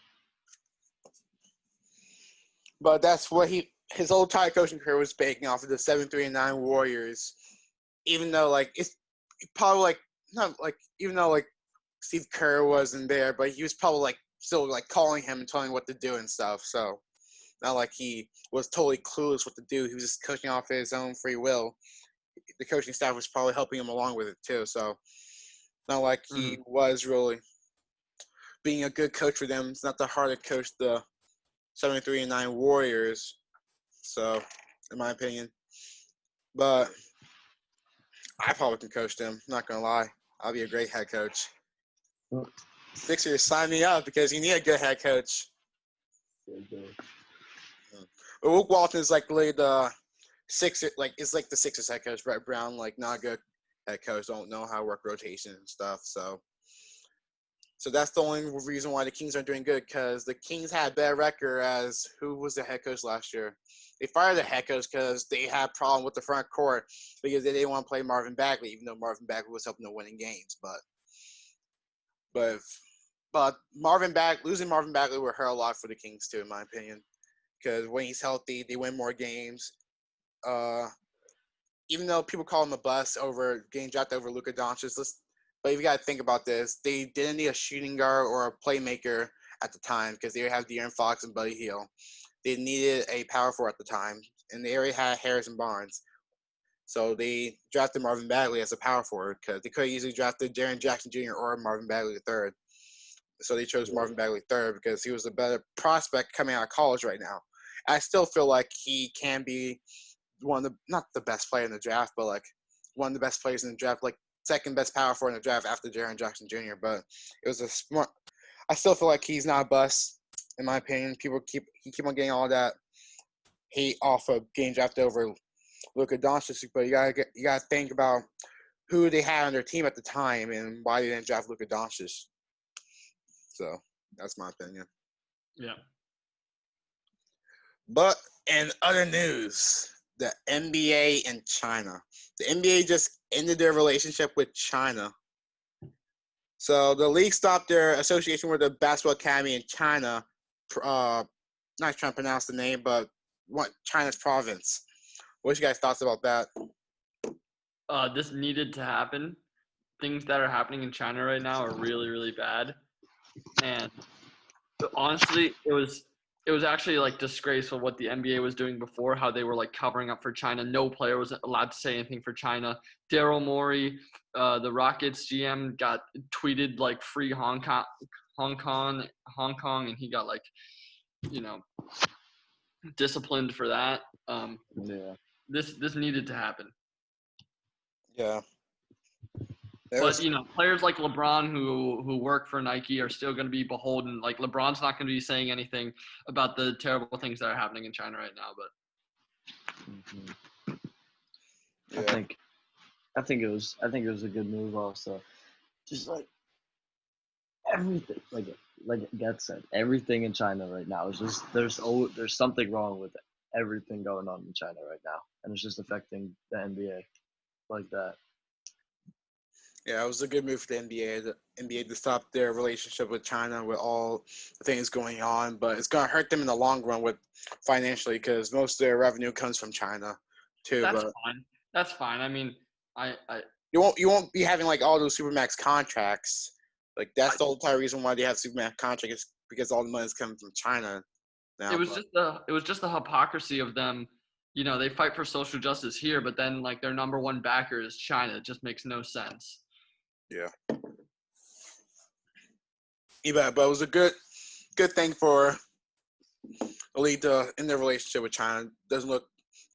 But that's what his whole entire coaching career was baking off of the 7-3-9 Warriors. Even though it's probably not even though Steve Kerr wasn't there, but he was probably still calling him and telling him what to do and stuff. So not like he was totally clueless what to do. He was just coaching off his own free will. The coaching staff was probably helping him along with it too. So not like he was really being a good coach for them. It's not that hard to coach the 7-3-9 Warriors. So, in my opinion. But I probably can coach them. Not going to lie. I'll be a great head coach. Sixers, sign me up because you need a good head coach. But Luke Walton is the Sixers, it's like the Sixers head coach. Brett Brown, not a good head coach. Don't know how to work rotation and stuff. So that's the only reason why the Kings aren't doing good, because the Kings had a better record as who was the head coach last year. They fired the head coach because they had a problem with the front court because they didn't want to play Marvin Bagley, even though Marvin Bagley was helping them winning games. But losing Marvin Bagley would hurt a lot for the Kings too, in my opinion, because when he's healthy, they win more games. Even though people call him a bust over getting drafted over Luka Doncic, but you got to think about this. They didn't need a shooting guard or a playmaker at the time because they have De'Aaron Fox and Buddy Hield. They needed a power forward at the time, and they already had Harrison Barnes. So they drafted Marvin Bagley as a power forward because they could have easily drafted Jaren Jackson Jr. or Marvin Bagley III. So they chose Marvin Bagley III because he was a better prospect coming out of college right now. I still feel like he can be not the best player in the draft, but one of the best players in the draft, second best power forward in the draft after Jaren Jackson Jr. But it was a smart. I still feel like he's not a bust, in my opinion. He keep on getting all that hate off of getting drafted over Luka Doncic, but you gotta think about who they had on their team at the time and why they didn't draft Luka Doncic. So that's my opinion. Yeah. But in other news, the NBA and China. The NBA just ended their relationship with China. So the league stopped their association with the Basketball Academy in China. Not trying to pronounce the name, but China's province. What's your guys' thoughts about that? This needed to happen. Things that are happening in China right now are really, really bad. And honestly, it was it was actually like disgraceful what the NBA was doing before, how they were like covering up for China. No player was allowed to say anything for China. Daryl Morey, the Rockets GM, got tweeted like free Hong Kong, and he got like, disciplined for that. This needed to happen. Yeah. But players like LeBron who work for Nike are still going to be beholden. Like LeBron's not going to be saying anything about the terrible things that are happening in China right now. But I think it was a good move also. Just like everything, like Get said, everything in China right now is just there's something wrong with everything going on in China right now, and it's just affecting the NBA like that. Yeah, it was a good move for the NBA. The NBA to stop their relationship with China with all the things going on, but it's gonna hurt them in the long run with financially because most of their revenue comes from China, too. That's fine. That's fine. I mean, you won't be having like all those supermax contracts. Like that's the entire reason why they have supermax contracts is because all the money is coming from China. Now, it was just the hypocrisy of them. They fight for social justice here, but then like their number one backer is China. It just makes no sense. Yeah. Yeah, but it was a good thing for Oladipo in their relationship with China. They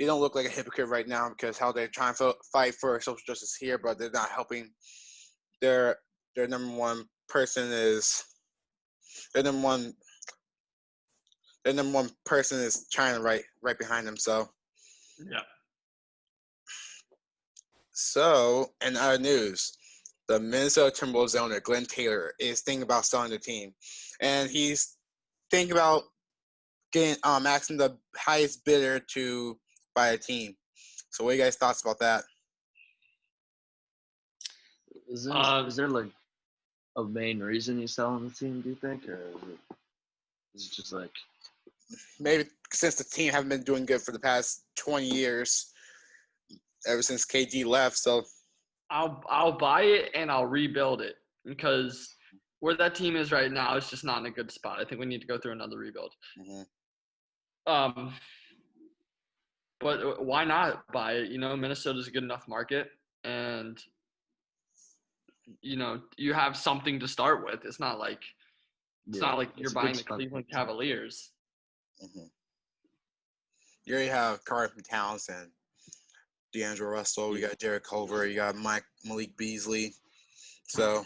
don't look like a hypocrite right now because how they're trying to fight for social justice here, but they're not helping. Their number one person is China right behind them. So yeah. So in other news, the Minnesota Timberwolves owner Glen is thinking about selling the team, and he's thinking about getting asking the highest bidder to buy a team. So what are you guys' thoughts about that? Is there like a main reason he's selling the team, do you think, or is it just like maybe since the team haven't been doing good for the past 20 years, ever since KD left, so I'll buy it and I'll rebuild it because where that team is right now is just not in a good spot. I think we need to go through another rebuild. Mm-hmm. But why not buy it? Minnesota's a good enough market, and you have something to start with. It's not like you're buying the Cleveland Cavaliers. Mm-hmm. You already have Karl Towns and D'Angelo Russell. You got Derek Culver. You got Malik Beasley. So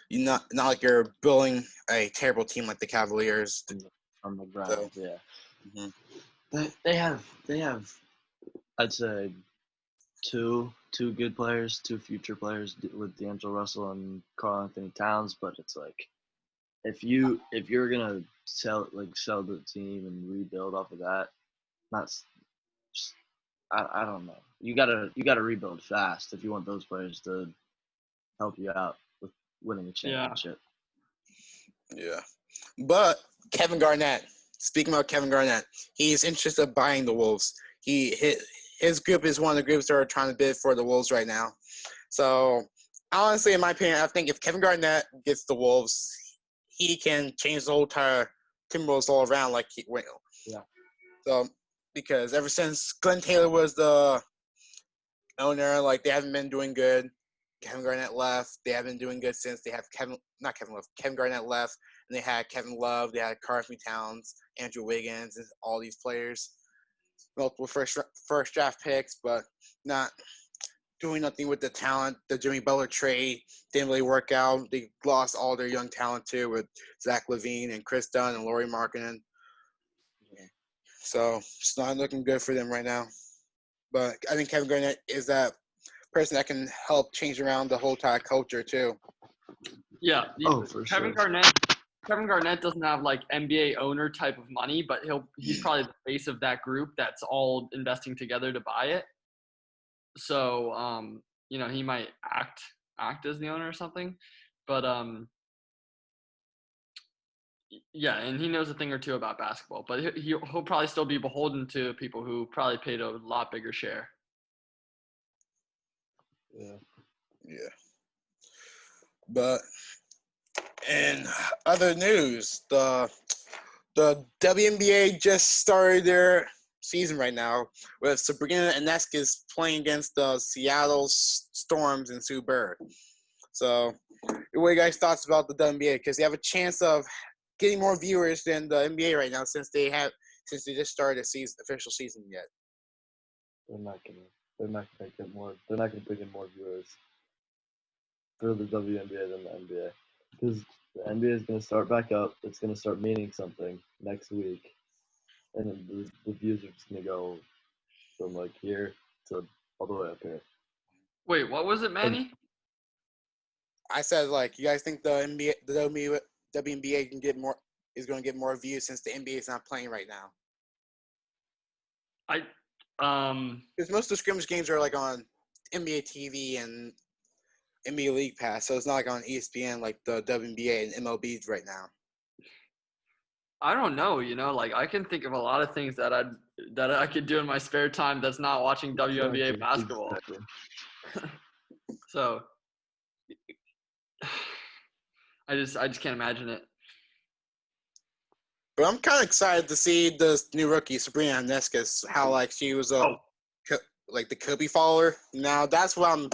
you're not like you're building a terrible team like the Cavaliers on the ground. So, yeah. Mm-hmm. They have I'd say two good players, two future players with D'Angelo Russell and Karl Anthony Towns, but it's like if you're gonna sell the team and rebuild off of that, I don't know. You gotta rebuild fast if you want those players to help you out with winning a championship. Yeah. But Kevin Garnett. Speaking about Kevin Garnett, he's interested in buying the Wolves. His group is one of the groups that are trying to bid for the Wolves right now. So honestly, in my opinion, I think if Kevin Garnett gets the Wolves, he can change the whole entire Timberwolves all around like he will. Yeah. So because ever since Glen Taylor was the owner, like they haven't been doing good. Kevin Garnett left. They haven't been doing good since they have Kevin Garnett left, and they had Kevin Love. They had Karl Anthony Towns, Andrew Wiggins, and all these players. Multiple first draft picks, but not doing nothing with the talent. The Jimmy Butler trade didn't really work out. They lost all their young talent too with Zach LaVine and Chris Dunn and Lauri Markkanen. So it's not looking good for them right now. But I think Kevin Garnett is that person that can help change around the whole entire culture too. Yeah. For Kevin sure. Kevin Garnett doesn't have like NBA owner type of money, but he's probably the face of that group that's all investing together to buy it. So he might act as the owner or something. But yeah, and he knows a thing or two about basketball, but he'll probably still be beholden to people who probably paid a lot bigger share. Yeah. But in other news, the The WNBA just started their season right now with Sabrina Ionescu's playing against the Seattle Storms and Sue Bird. So, what are you guys' thoughts about the WNBA? Because they have a chance of getting more viewers than the NBA right now since they just started the official season yet. They're not gonna get more. They're not gonna bring in more viewers for the WNBA than the NBA because the NBA is gonna start back up. It's gonna start meaning something next week, and then the views are just gonna go from like here to all the way up here. Wait, what was it, Manny? I said, you guys think the WNBA is going to get more views since the NBA is not playing right now? Because most of the scrimmage games are on NBA TV and NBA League Pass, so it's not on ESPN like the WNBA and MLB right now. I don't know. I can think of a lot of things that I could do in my spare time that's not watching WNBA basketball. Exactly. So I just can't imagine it. But I'm kind of excited to see the new rookie, Sabrina Ionescu, how she was the Kobe follower. Now that's what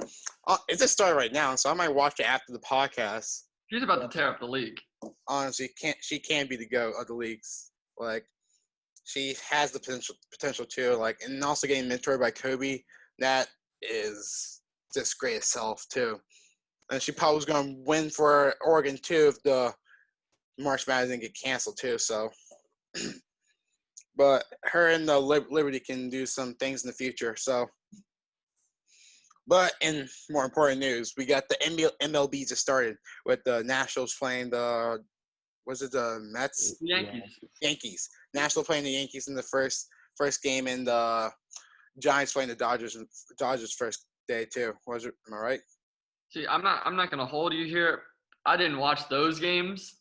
it just started right now, so I might watch it after the podcast. She's about to tear up the league. Honestly, she can be the GOAT of the leagues. She has the potential too. And also getting mentored by Kobe, that is just great itself too. And she probably was going to win for Oregon too if the March Madness didn't get canceled too. So, but her and the Liberty can do some things in the future. So, but in more important news, we got the MLB just started with the Nationals playing the Mets? Yankees. National playing the Yankees in the first game, and the Giants playing the Dodgers first day too. Am I right? See, I'm not gonna hold you here. I didn't watch those games.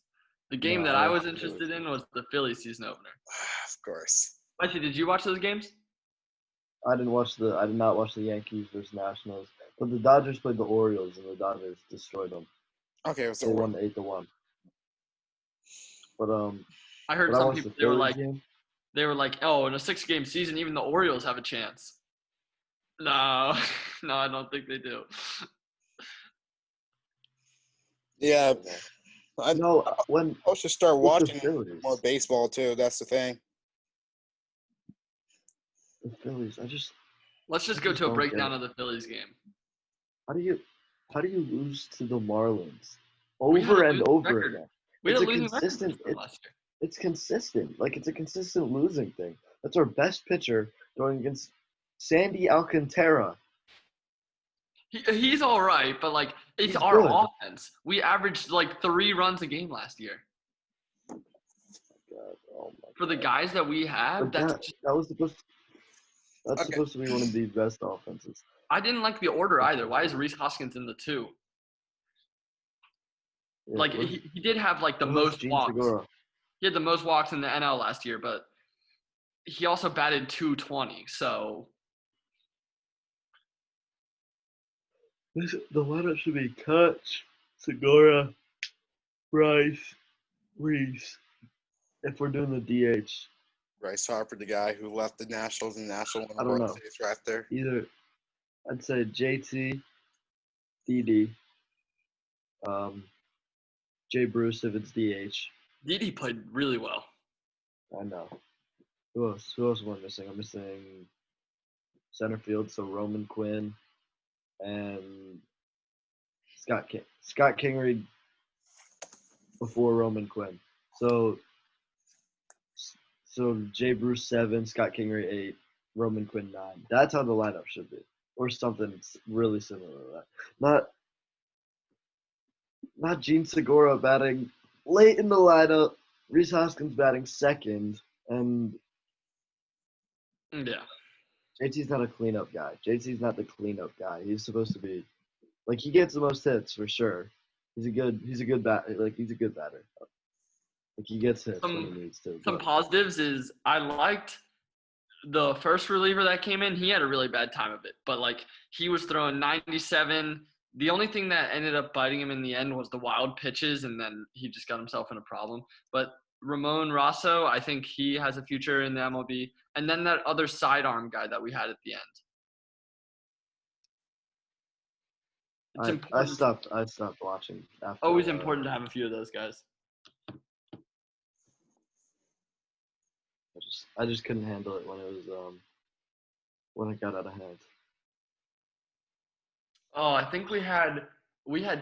The game that I was interested in was the Phillies season opener. Of course. Actually, did you watch those games? I did not watch the Yankees versus Nationals, but the Dodgers played the Orioles and the Dodgers destroyed them. Okay, they won 8-1. But I heard some people they were like, oh, in a 6-game season, even the Orioles have a chance. No, I don't think they do. Yeah, I should start watching more baseball too. That's the thing. The Phillies, let's just go to a breakdown of the Phillies game. How do you lose to the Marlins over and over again? We had a losing record last year. It's consistent. It's a consistent losing thing. That's our best pitcher going against Sandy Alcantara. He's all right, but it's He's our good. offense. We averaged 3 runs a game last year. God, oh my For the guys that we have, that's supposed to be one of the best offenses. I didn't like the order either. Why is Rhys Hoskins in the 2? Yeah, he did have the most walks. Segura. He had the most walks in the NL last year, but he also batted .220. So the lineup should be Kutch, Segura, Bryce, Reese. If we're doing the DH, Bryce Harper, the guy who left the Nationals and National I don't know. Right there. Either I'd say JT, Didi, Jay Bruce if it's DH. Didi played really well. I know. Who else am I missing? I'm missing center field, so Roman Quinn and Scott Kingery before Roman Quinn. So Jay Bruce 7, Scott Kingery 8, Roman Quinn 9. That's how the lineup should be, or something really similar to that. Not Gene Segura batting late in the lineup, Rhys Hoskins batting second, and yeah, JT's not a cleanup guy. JT's not the cleanup guy. He's supposed to be he gets the most hits for sure. He's a good batter. He's a good batter. He gets hits when he needs to. Some positives is I liked the first reliever that came in. He had a really bad time of it, but he was throwing 97. The only thing that ended up biting him in the end was the wild pitches, and then he just got himself in a problem. But Ramon Rosso, I think he has a future in the MLB. And then that other sidearm guy that we had at the end. It's important. I stopped watching after. Always important to have a few of those guys. I just couldn't handle it when it was when it got out of hand. Oh, I think we had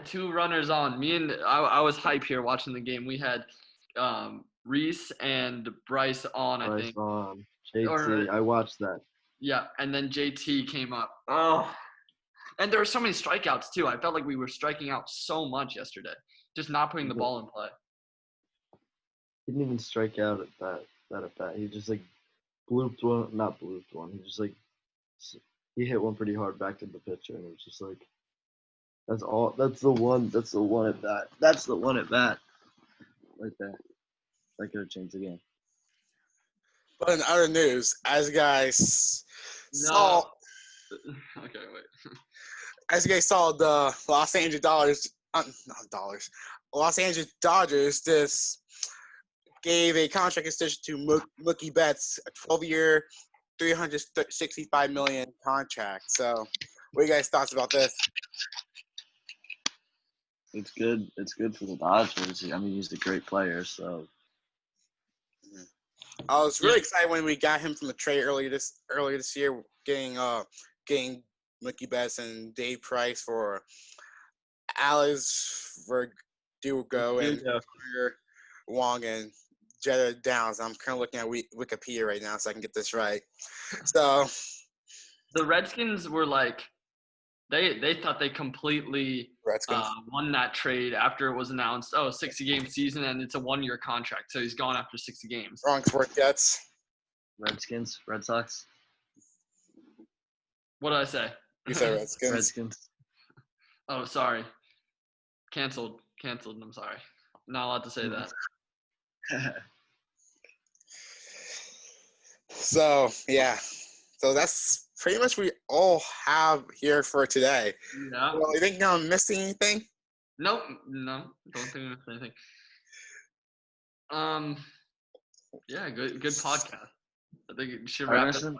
2 runners on. I was hype here watching the game. We had Reese and Bryce on, I think. Bryce on. JT, I watched that. Yeah, and then JT came up. Oh. And there were so many strikeouts too. I felt like we were striking out so much yesterday, just not putting the ball in play. He didn't even strike out at that at bat. He just like blooped one, not blooped one. He just like he hit one pretty hard back to the pitcher, and it was just like that's all. That's the one at bat. That's the one at bat. Right there. That could have changed the game. But in other news, as you guys saw. Okay, wait. As you guys saw, the Los Angeles Dodgers just gave a contract extension to Mookie Betts, a 12-year, $365 million contract. So, what are you guys' thoughts about this? It's good. It's good for the Dodgers. I mean, he's a great player. So, I was really excited when we got him from the trade earlier this year, getting Mookie Betts and Dave Price for Alex Verdugo and Wong and Jetta Downs. I'm currently looking at Wikipedia right now so I can get this right. So the Redskins were like, they thought they completely won that trade after it was announced. 60-game season and it's a 1-year contract, so he's gone after 60 games. Wrong sport Jets. Redskins, Red Sox. What did I say? You said Redskins. Redskins. Oh, sorry. Canceled. I'm sorry. Not allowed to say that. So, yeah. So that's pretty much we all have here for today. Yeah. Well, you think I'm missing anything? Nope. No. Don't think I'm missing anything. Yeah, good podcast. I think you should wrap it up,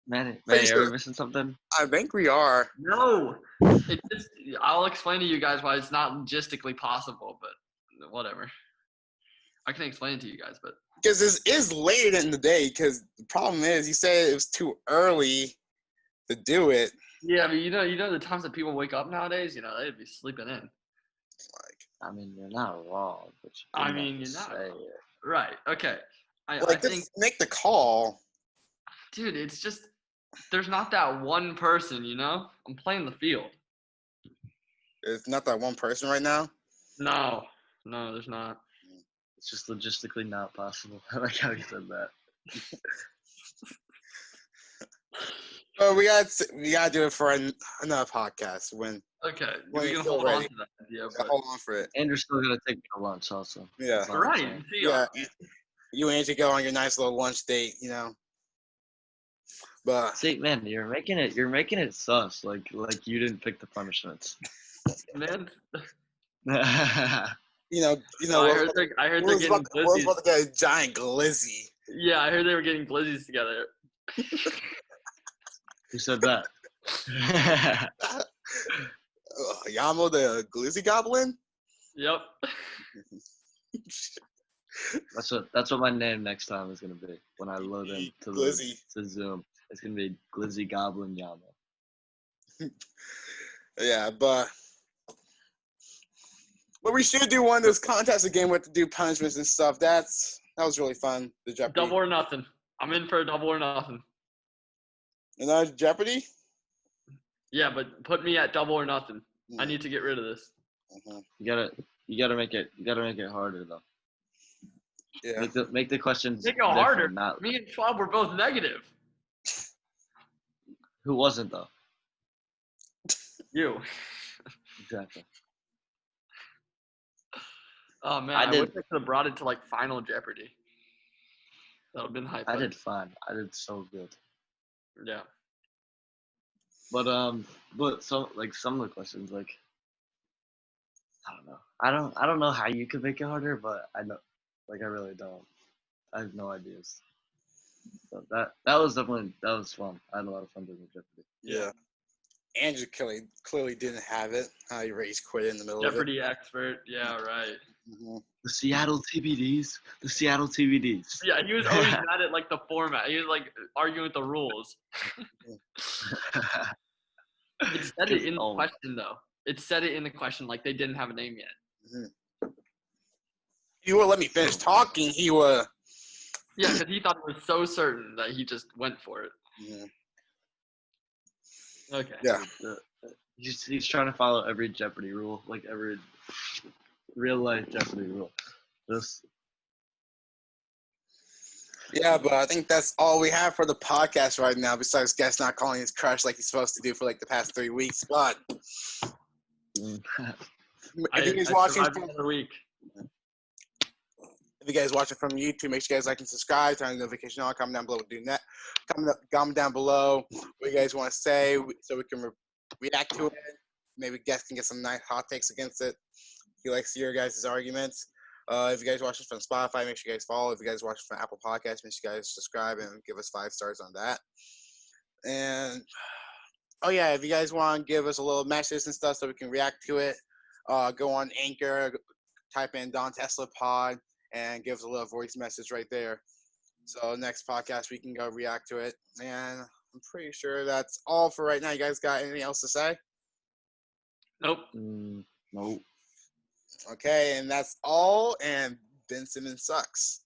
Manny, are we missing something? I think we are. No. I'll explain to you guys why it's not logistically possible, but whatever. I can explain it to you guys, but because this is later in the day. Because the problem is, you said it was too early to do it. Yeah, but you know the times that people wake up nowadays. They'd be sleeping in. I mean, you're not wrong, but you're not wrong. Right. Okay. I think make the call, dude. It's just there's not that one person. I'm playing the field. It's not that one person right now. No, there's not. It's just logistically not possible. I like how you said that. Well, we gotta do it for another podcast when. Okay, when you're gonna hold on to that idea. Hold on for it. And you're still gonna take me to lunch also. Yeah. Right. Yeah. You and Angie go on your nice little lunch date, But see, man, you're making it sus. Like you didn't pick the punishments. Man. I heard they're getting glizzies. We're about to get a giant glizzy. Yeah, I heard they were getting glizzies together. Who said that? Yamo the glizzy goblin? Yep. That's what my name next time is gonna be when I load into to Zoom. It's gonna be Glizzy Goblin Yamo. Yeah, but we should do one of those contests again with to do punishments and stuff. That was really fun. The Jeopardy. Double or nothing. I'm in for a double or nothing. Another Jeopardy? Yeah, but put me at double or nothing. Mm. I need to get rid of this. Mm-hmm. You gotta make it harder though. Yeah. Make the questions. Make it harder. Me and Schwab were both negative. Who wasn't though? You. Exactly. Oh man, I wish I could have brought it to Final Jeopardy. That would have been hype. I did fine. I did so good. Yeah. But some of the questions I don't know. I don't know how you could make it harder, but I know Like I really don't. I have no ideas. So that was fun. I had a lot of fun doing Jeopardy. Yeah. Andrew clearly didn't have it. He raised quit in the middle Jeopardy expert. Yeah, right. of it. The Seattle TBDs. The Seattle TBDs. Yeah, he was always mad at like the format. He was like arguing with the rules. It said it in the question though. It said it in the question like they didn't have a name yet. He would let me finish talking. He would. Yeah, because he thought it was so certain that he just went for it. Okay. Yeah. He's trying to follow every Jeopardy rule, like every real life Jeopardy rule. Yeah, but I think that's all we have for the podcast right now, besides Guest not calling his crush like he's supposed to do for like the past 3 weeks. But if you guys watching from YouTube, make sure you guys like and subscribe, turn on the notification on, comment down below comment down below what you guys want to say so we can react to it. Maybe Guest can get some nice hot takes against it. He likes to hear your guys' arguments. If you guys watch it from Spotify, make sure you guys follow. If you guys watch it from Apple Podcasts, make sure you guys subscribe and give us 5 stars on that. And, if you guys want to give us a little message and stuff so we can react to it, go on Anchor, type in Don Tesla Pod, and give us a little voice message right there. So next podcast, we can go react to it. And I'm pretty sure that's all for right now. You guys got anything else to say? Nope. Nope. Okay, and that's all. And Ben Simmons sucks.